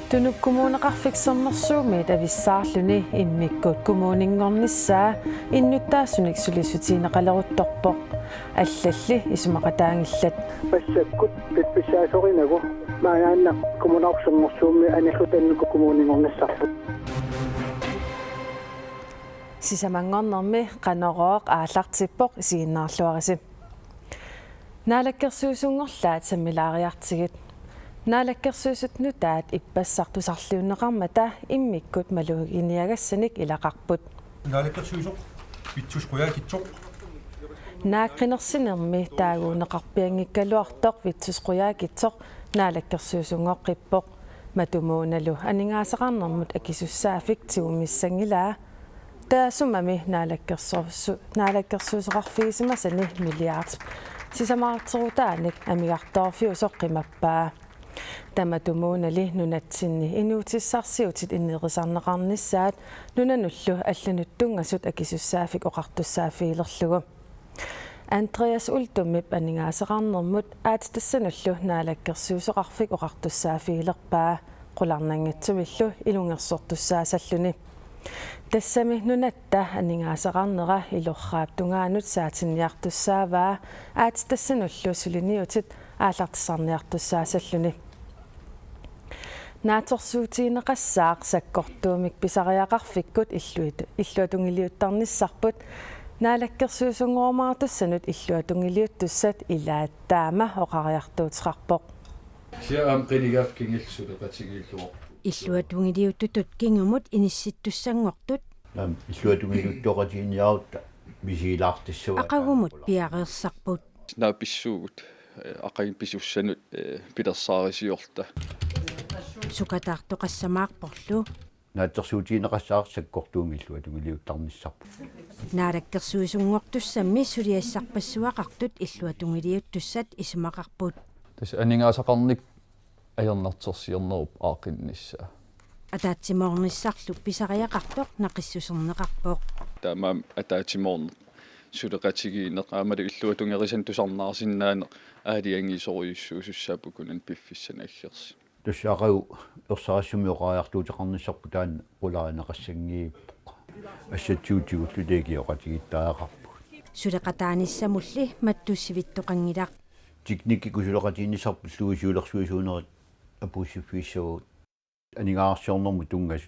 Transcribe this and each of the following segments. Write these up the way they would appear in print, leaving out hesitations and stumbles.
Tunuk kommuneqarfiksernersuumit avissаарluni immikkut kommuningornissaa innutaasunnik sulisutiineqaleruttorpoq аллалли исумақатаангиллат пассаккут пипписаасоринагу маанаанна коммунаарсернэрсуумми аниллутаннуку коммунингорнассарпут сисамангорнэрми қанорооқ ааллартиппоқ исигиннаарлуариси наалаккерсуусунгорлаат саммилаариартигит наалаккерсуусут нутаат иппассартусарлиуннеқармата иммиккут малугиниагассаник илақарпут наалаккерсуусоқ питсусқуяакитсоқ нааккинерсинерми таагуунеқарпиангиккалуартоқ витсусқуяакитсоқ наалаккерсуусунгоққиппоқ матумууналу анигаасақарнэрмут акисуссаафик тигуммиссангилаа таасумами наалаккерсуусоқарфигисимасани миллиард сисамаартерутааник амигарторфиусоқ қимаппаа таматумуунали нунатсинни инуутиссарсиутит иннерисарнеқарнissaат нунануллу аллануттунгасут акисуссаафик оқартуссаафиилерлугу Andreas Ultumip анигаасеқарнэрмут аатитассануллу наалаккерсуусоқарфик оқартуссаафиилерпаа қуларнангатсумиллу илунгерсортуссаасаллуни тассами нунатта анигаасеқарнера илоррааптунгаанут саатинниартуссааваа аатитассануллу сулиниутит аалартисарниартуссаасаллуни нааторсуутиинеқассаақ саккортуумик писариақарфиккут иллуатунгилиуттарниссарпут наалаккерсуусунгоормаартуссанут иллуатунгилиуттуссат илааттаама оқариартуутеқарпоқ сиаам қинигаф кингилсулеқатигииллуоқ иллуатунгилиуттутут кингумут инисситтуссангортут иллуатунгилуттоқатиниарут мисилаартиссуа ақагумут пиареерсарпут нааписсуугут ақагин писуссанут пилерсаарисиорта сукатаартоқассамаарпорлу нааттерсуутиинеқассаар саккортууми иллуатунгилиуттарниссарпу наалаккерсуусунгортуссамми сулиассарпассуақартут иллуатунгилиуттуссат исумақарпут тас анигаасақарник аернартерсиернеруп аақиннissaa атаатсимоорниссарлу писариақартоқ нақиссусернеқарпоқ таамаам атаатимоорне сулеқатигиинеқ аамали иллуатунгерисан тусарнаарсиннаане аалиангисориуссуусуссаапукунан пиффиссанааггерси туссаақагу ерсаассумиоқариартуутеқарниссарпу таан qulaanaqassangииппоқ ассатсуутигуллутегиоқатигиттаақарпу сулеқатааниссамулли маттуссивиттоқангилақ тикникки сулеқатиинниссарпу луисуулерсуисуунерит апуссиффиссагу анигаарсиорнэрму тунгас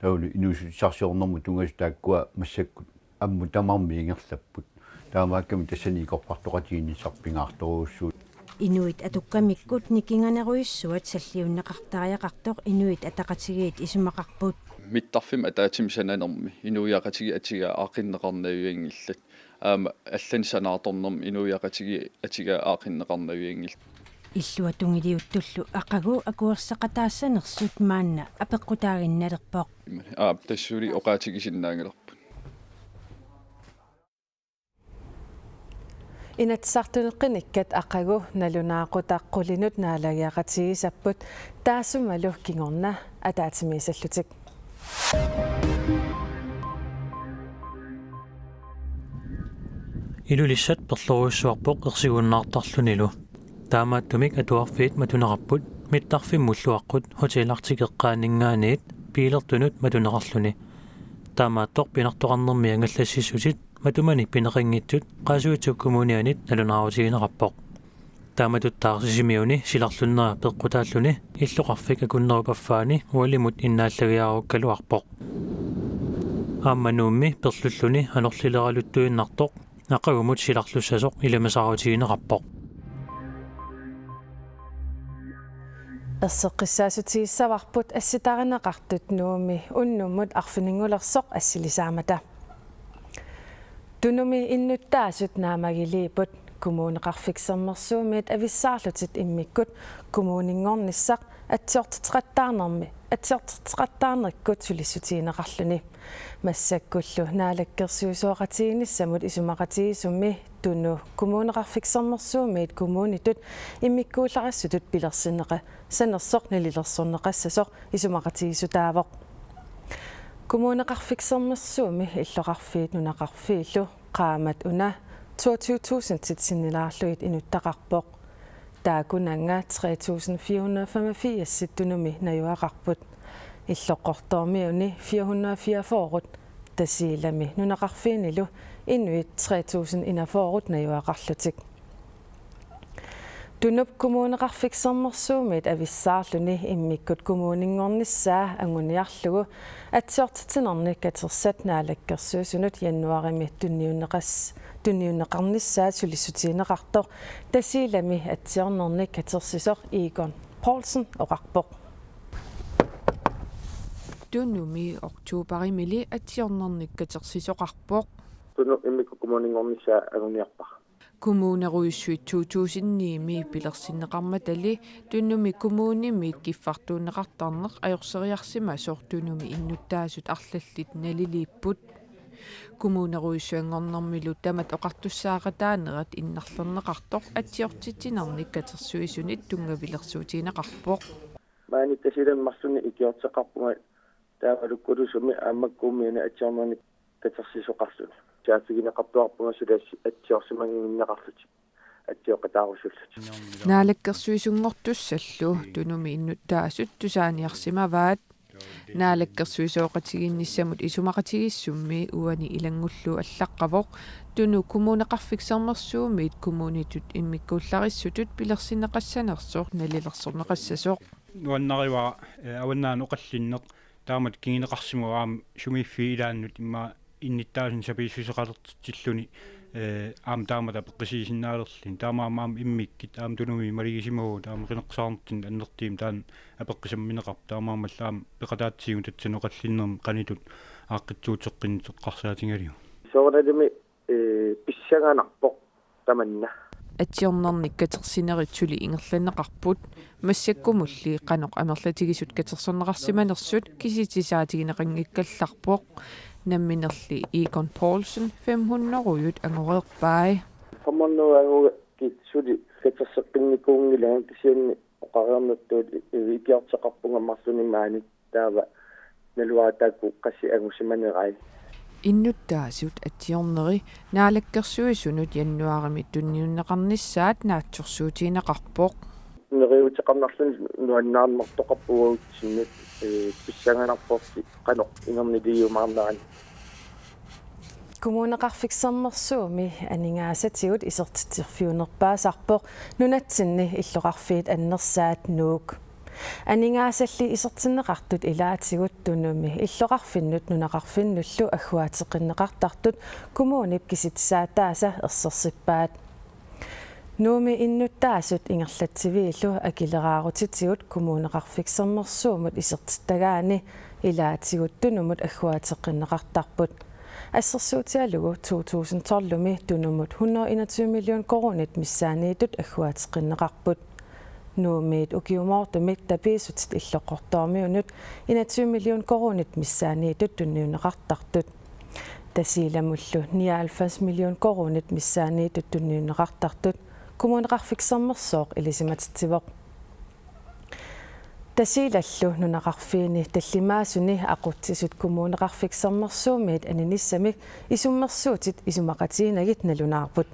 таули инусутсарсиорнэрму тунгас тааккуа массаккут амму тамарми ингерлаппут таамаакками тассаникорпартоқатиинниссарпингаарторуussуут инуит атуккамиккут никинганеруйуссуат саллиуннеқартариақартоқ инуит атақатигиит исумақарпут миттарфим атаатимсананерми инуяқатиги атига аақиннеқарнавиангиллат аама аллан санаарторнерм инуяқатиги атига аақиннеқарнавиангилл иллуатунгилиуттуллу ақагу акуерсақатаассанерсут маанна апеққутаагинналерпоқ тассули оқаатигисиннаангилерпут инатсартунеққиниккат ақагу налунаақутаққулинут наалагиақатигисаппут таасумалу кингорна атаатимисаллутик илулиссат перлоруйссуарпоқ ерсигуннаартарлунилу таамааттумик атуарфиит матунеқарпут миттарфиммуллуаққут хотелартикеққаанингаанит пилертунут матунеқарлуни таамааттоқ пинартоқарнэрми ангаллассисутит матумани пинеқингитсут qaasuutsuq kommunianit налунаарутигинеқарпоқ тааматуттаарсисимиуни силарлуннера пеққутааллуни иллоқарфик акуннерупаффаани уалимут иннааллагиааруккалуарпоқ ааммануумми перлуллуни анерлилералуттуиннартоқ ақагумут силарлуссасоқ иламасаарутигинеқарпоқ эссеққиссаасутигиссаварпут асситаринеқартут нууми уннуммут арфинингулерсоқ ассилисаамата тунуми иннуттаасут наамагилиипут kommuneqarfiksernersuumit avissаарlutit immikut kommuninngornissaq атсиортеқаттаарнериккут сулиссутиинеқарлуни массаккуллу наалаккерсуусуоқатигинissamут исумақатигисумми туну kommuneqarfiksernersuumit kommunitut иммиккуулларассутут пилерсинеқа санерсоқ налилерсорнеқассасоқ исумақатигисутаавоқ kommuneqarfiksernersuumi иллоқарфиит нунақарфииллу qaamат уна 22.000 titsinnilaarluit inuttaqarpoq taakunanga 3.485 sittunumi najuaqarput иллоққортормиуни 444 тасиилами нунақарфиинилу инуит 3.000 инафоорут наjuaqarlutik Tunup kommuneqarfiksermersuumit avissаарluni immikut kommuninngornissaa anguniarlugu atsiortitinernik atersat naalakkersuusunut januarimi tunniunneqarnissaa sulisutiineqartoq tasiilami atsiornernik atersisoq Egon Poulsen oqarpoq Tunumi oktuuparimili atsiornernik atersisoqarpoq Tunu immikut kommuninngornissaa anguniarpaq Kommuneruissuit 2009 pilersinneqarmatali tunnumi kommunimmiit kiffartuunneqartarneq ajorseriarsima sortunumi innuttaasut arlallit naliliipput kommuneruissuangornermilu tamat oqartussaaqataanerat innarlerneqartoq atsiortitinernik katersuisunit tungavilersuutiineqarpoq maani tasiilammarluni ikiorteqarpunga taamalukkulusumi aammakkuumiina atsiornernik katersisoqarluni Jaafigineqartuarpunga sulassi atsiorsimanginneqarlutik atsioqataarusullut Naalakkersuisungortussallu tunumi innuttaasut tusaaniarsimavaat Naalakkersuisooqatiginnissamut isumaqatigissummi uani ilangullu allaqqavoq tunu kommuneqarfiksermersuumit kommunitut immikkuullarisutut pilersinneqassanersoq nalilersorneqassasoq nuannariwa awannaanu qallinneq taamat kingineqarsimuaam sumiffi ilaannut imma innittaasun sapiissuseqalertilluni aam taamata peqqisiisinnaalerlin taamaamaam immikkit aam tunumi maligisimugu taam qineqsaarnertin annertiim taan apeqqisammineqarp taamaamallaam peqataatsiigu tatsanoqallinnerm qanitut aaqqitsuuteqqiniteqqarsaatingaliu soornalimi pissanganarpoq tamanna Atsiornernik katersineritsuli ingerlaneqarput massakkumulli qanoq amerlatigisut katersorneqarsimanersut kisitisaatigineqanngikkallarpoq namminerli Egon Poulsen 500 ruyut angoreerpai Formannuangu kitsuli katerseqqinnikkuungilaan kisianni oqariarnuttuut ikiorteqarpunga marlunimaani taava naluataakku qassi angusimanerai Innuttaasut atsiorneri naalakkersuisunut januarimi tunniunneqarnissaat naatsorsuutiineqarpoq neriuteqarnarlun nuannaarnertoqarpuguutsinnet pissanganarporti qanoq ingernidiumaarnerani Kommuneqarfiksermersuumi aningaasatigut isertitirfiunerpaasarpoq nunatsinni illoqarfiit annersaat nuuk Aningaasалли isertinneqartut ilaatigut tunumi illoqarfinnut nunaqarfinnullu agguateqinneqartartut kommunip kisitsaataasa ersersippaat Nuumi innuttaasut ingerlatsiviillu akileraarutit kommuneqarfiksermersuumut isertittagaani ilaatigut tunumut agguateqinneqartarput Assersuutialugu 2012-lumi tunumut 121 million koronit missaaniitut agguateqinneqarput Nuumit ukiumortumik tapiisutit illoqortormiunut 21 million koronit missaaniitut tunniunneqartartut tasiilamullu 99 million koronit missaaniitut tunniunneqartartut kommuneqarfiksermersooq ilisimatittivoq tasiilallu nunaqarfiini tallimaasuni aqutsisut kommuneqarfiksermersuumit aninissamik isummersuutit isumaqatiinagit nalunaarput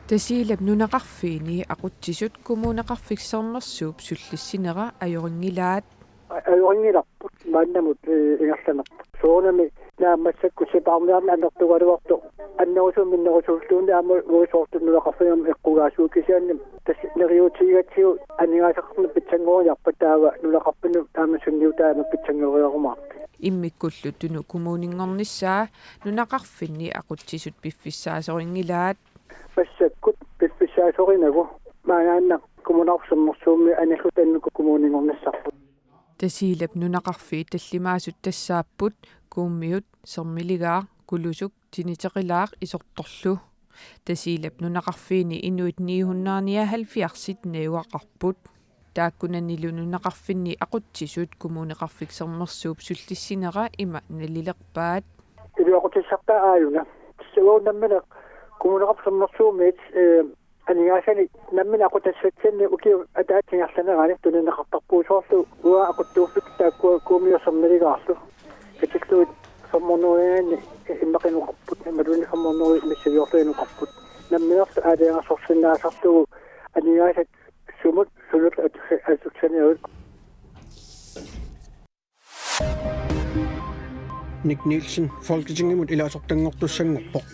Tasiilap nunaqarfiini aqutsisut kommuneqarfiksermersuup sullissinera ajoringilaat ajoringilarput maannamut ingerlaneq soornami naammassakku sipaarmiarna anertugaluartu annerusuminnerusulluuni aamu uisoortunnuaqarfingam eqqugaasuukisiannim tasneriutiigatsiu anigaasaqarna pitsangoriarpa taava nunaqarpinu taamasunniutaama pitsangoriarumaarti immikkullu tunu kommuninngornissaa nunaqarfinni aqutsisut piffissaasoringilaat Passakkut piffissaasorinagu maanaanna kommuneqarfiksermersuumi anillutannuku kommuninngornissarput Tasiilap nunaqarfi tallimaasut tassaapput kuummiut sermiligaaq kulusuk tiniteqilaaq isortorlu tasiilap nunaqarfiini inuit 979 neuaqarput taakkunanilu nunaqarfinni aqutsisut kommuneqarfiksermersuup sullissinera ima nalilerpaat iluaqutissartaa aayuna tissuunammina kommuneqarfiksermersuumit anigaasani nammina aqutassatsanni ukiu ataatsingarlanerani tuninneqartarpuusoorlu uа aquttuuffik taakkua kuumiosermiligaarlu katikluut fammonuin immaqinuqarput imaluni fammonui missavioorluinuqarput namminertu aaliangasorsinnaasarlugu anigaasat sumut sulut atuksaniuit Nick Nielsen Folketingimut ilaasortangortussangorpoq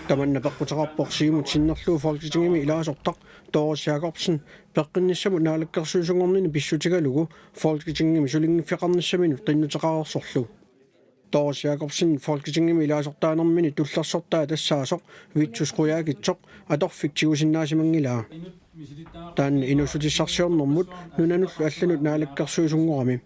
tamanna peqqutaqarporsiimut sinnerluu Folketingimi ilaasortaq Doris Jacobsen peqqinnissamut naalakkersuusungornini pissutigalugu Folketingimi sulingiffeqarnissaminu qinnutaqaarsorlu Doris Jacobsen Folketingimi ilaasortaanermini tullersortaa tassaasoq vitsusquyaagitsoq atorfiktigusinnaasimanngilaa taanni inusutissarsiornermut nunanullu allanut naalakkersuusungorami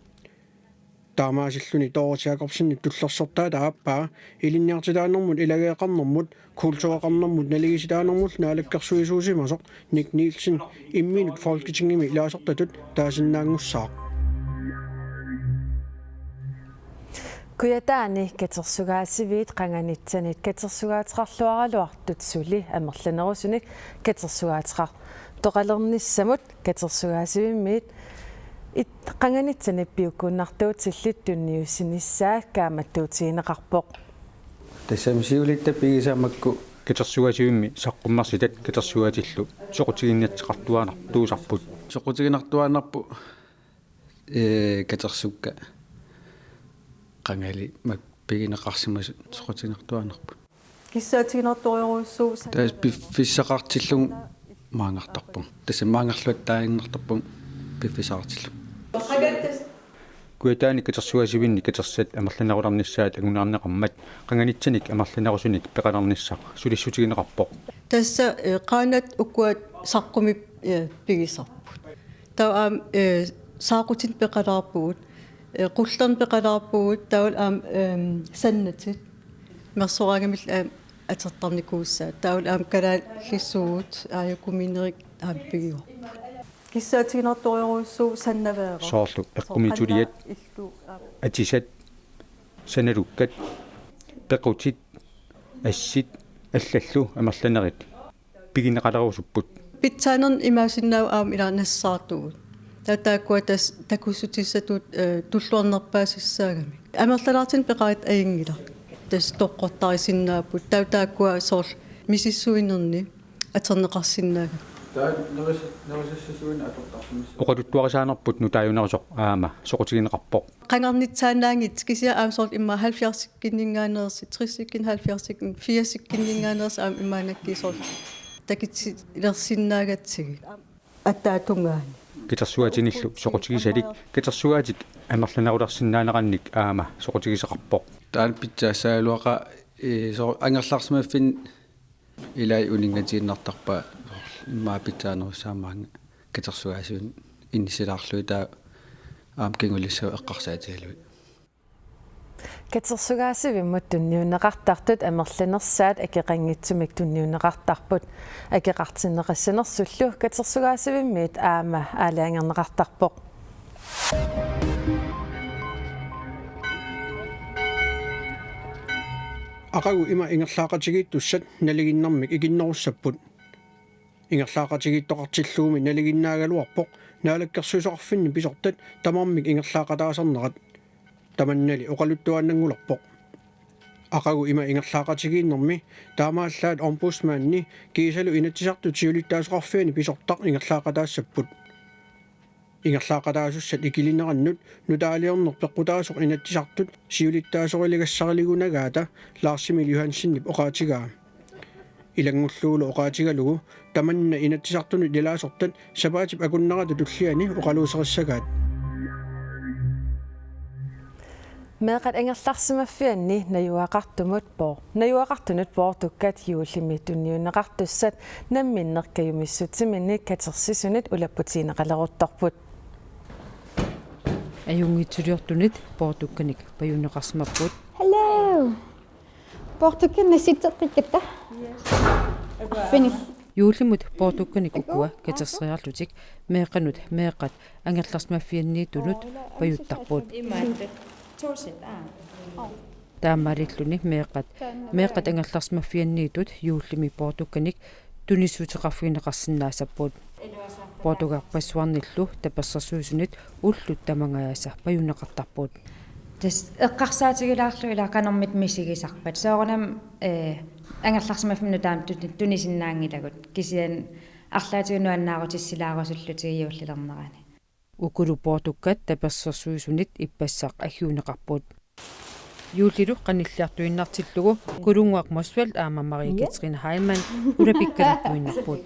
taamaasilluni Doris Jacobsen tullersortaa taappaa ilinniartilaanermut ilageeqarnermut kultureqarnermut naligisitaanermut naalakkersuisuusimasoq Nick Nielsen imminut Folketingimi ilaasortatut taasinnaangussaaq Kuyataani katersugaasiviit qanganitsanit katersugaatiqarluaraluartut suli amerlanerusunik katersugaatiqar toqalernissamut katersugaasivimmiit qanganitsanit piukkunnartuut tunniussinnissaak kaamattuutiineqarpoq тассамсиулитта пигисаамакку китерсугасивимми саққуммарситат китерсугатиллу соқутигиннатсеқартуанар туусарпут соқутигинартуанарпу катерсукка qangали мак пигинеқарсимасут соқутигинартуанарпу киссаатигинарториоруссуу тас пиффиссақартиллун маангартарпу тасса маангарлуат таангиннартарпу пиффисаартиллу куятаани китерсугасивинни китерсат амерланеруларниссаат агунаарнеқармат qanganitsanik амерланерусуник пеқаларниссақ сулиссутигинеқарпоқ тасса qaanat уккуат саққумип пигисарпут таа саақутин пеқалаарпугут qullarn peqalaarpugut taul aam sannatit mersoraagamil atertarnikuussaa taul aam kalaallissugut aayakuminerik aappigiu kissaatiginaartoriurussuu sannaveera soorlu eqqumituliat atisat sanalukkat pequtit assit аллаллу амерланерит пигинеқалеруусуппут питсаанерн имаасиннау аам илаарнассаартугут татааккуатас такуссутиссатут туллуарнерпаасиссаагами амерлалаартин пеқарит аингила тас тоққортарисиннааппут таутааккуа соорл мисиссуинерни атернеқарсиннаага оқалуттуарисаанерпут нутааюнерусоқ аама соқутигинеқарпоқ qangarnitsaanaangit kisia aam soorl imma 70-sikkinningaanерси 30-sikkin 70-sikkin 80-sikkinningaanерс aam immaanакки soorl takitsi ilersinnaagatsigi аттаатунгаани китерсуатиниллу соқутигисалик китерсуатик амерланерулерсиннаанеқанник аама соқутигисеқарпоқ таан питсаасаалуақа со ангерларсимаффин илай унингатииннартарпаа иммаа питсаанеруссаамаанга китерсуаасуун иннисилаарлуи таа аам кингулиссау эққарсаатигалуи катерсугаасивиммут тунниунеқартартут амерланерсаат акеқангитсумик тунниунеқартарпут акеқартиннеқассанерсуллу катерсугаасивиммиит аама аалаангернеқартарпоқ ақагу има ингерлаақатигииттуссат налигиннэрмик игиннеруссаппут ингерлаақатигииттоқартиллууми налигиннаагалуарпоқ наалаккерсуисоқарфинни писортат тамармик ингерлаақатаасарнерат таманнали оқалуттуааннангулерпоқ ақагу има ингерлаақатигииннэрми таамааллаат омбудсмаанни кисалу инатсисарту тиулиттаасоқарфиани писортақ ингерлаақатаассаппут ингерлаақатаасуссат икилинераннут нутаалиорнер пеққутаасоқ инатсисартут сиулиттаасоқилигассарилигунагаата лаарсимил юхансиннип оқаатигаа илангуллуулу оқаатигалугу таманна инатсисартуну дилаасортат сапаатип акуннерату туллиани оқалуусериссагаат meeqat angerlarsimaffianni najuaqartumut poo najuaqartunut poortukkat juullimi tunniuneqartussat namminnerkajumissutiminni katersisunit ulapputiineqaleruttorput ajungitsuliortunit poortukkanik pajunneqarsimapput hello poortukkanna sitseqqikkata finish юулимут поортукканик укуа катерсриарлутик меэқанут меэқат ангерларсмаффианниитунут паюттарпут таамаалиллуни меэқат ангерларсмаффианниитут юуллими поортукканик тунissутеқарфинеқарсиннаасаппут поортугаарпассуарниллу тапассерсуусунит уллут тамангааса паюнеқартарпут тас эққарсаатигилаарлу илааканэрмит мисигисарпат соорнам ангерларсимаффину таам тунисиннаангилагут кисиан арлаатигунуаннаарутиссилаарусуллутигиуллилернерани укулу портуккат таперсерсуисунит иппассақ агиунеқарпут юулилу қаниллиартуиннартиллугу кулунгуақ мосвал аама Мари Катрин Хайман улапиккалаппуиннарпут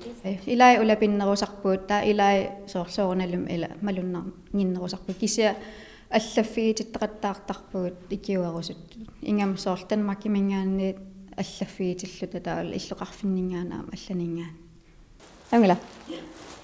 илай улапиннерусарпуут таа илай соорлоорналум ила малуннар гиннерусарпут кися аллаффиититтеқаттаартарпугут икиуарусут ингам соорлтан макимингаанни аллаффиитиллута таала иллоқарфиннингаанаа алланингаан ангила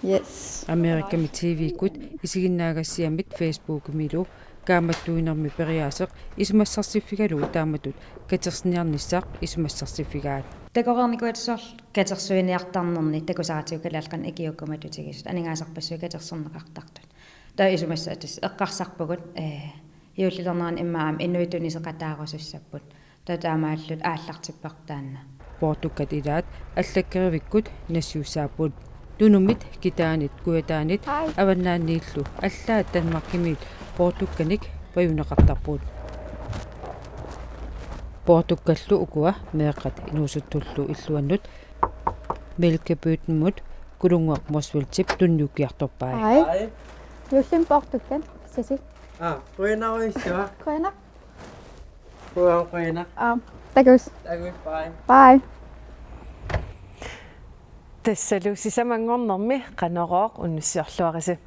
yes Америками TV-кут исигиннаагассиамит Facebook милу кааматтуинерми периасеқ исумассарсиффигалу тааматут катерсниарниссаақ исумассарсиффигаат такорерникуатсоор катерсуиниартарнерни такусаатиукалаалқан икиуккуматутигисут анингаасарпассуи катерсернеқартартут таа исумассаатис эққарсарпагут юуллилернеран иммаам инуитунисеқатаарусуссаппут татаамааллут ааллартиппартаанна портуккат илаат аллаккеривиккут нассуусааппут тунумит китаанит куятаанит аваннааннииллу аллаат танмаркимиит портукканик паюнеқартарпут портуккаллу укуа меэққат инуусуттуллу иллуаннут мелкебүтнмут кулунгуақ мосвилтип туннуккиарторпаа Hej. Юллим портуккан сиси. Queenaruissua. Queenaq. Queenaq. Takus. Takus, bye. Bye. тассалу сисамангорнэрми канероо уннуссиорлуариса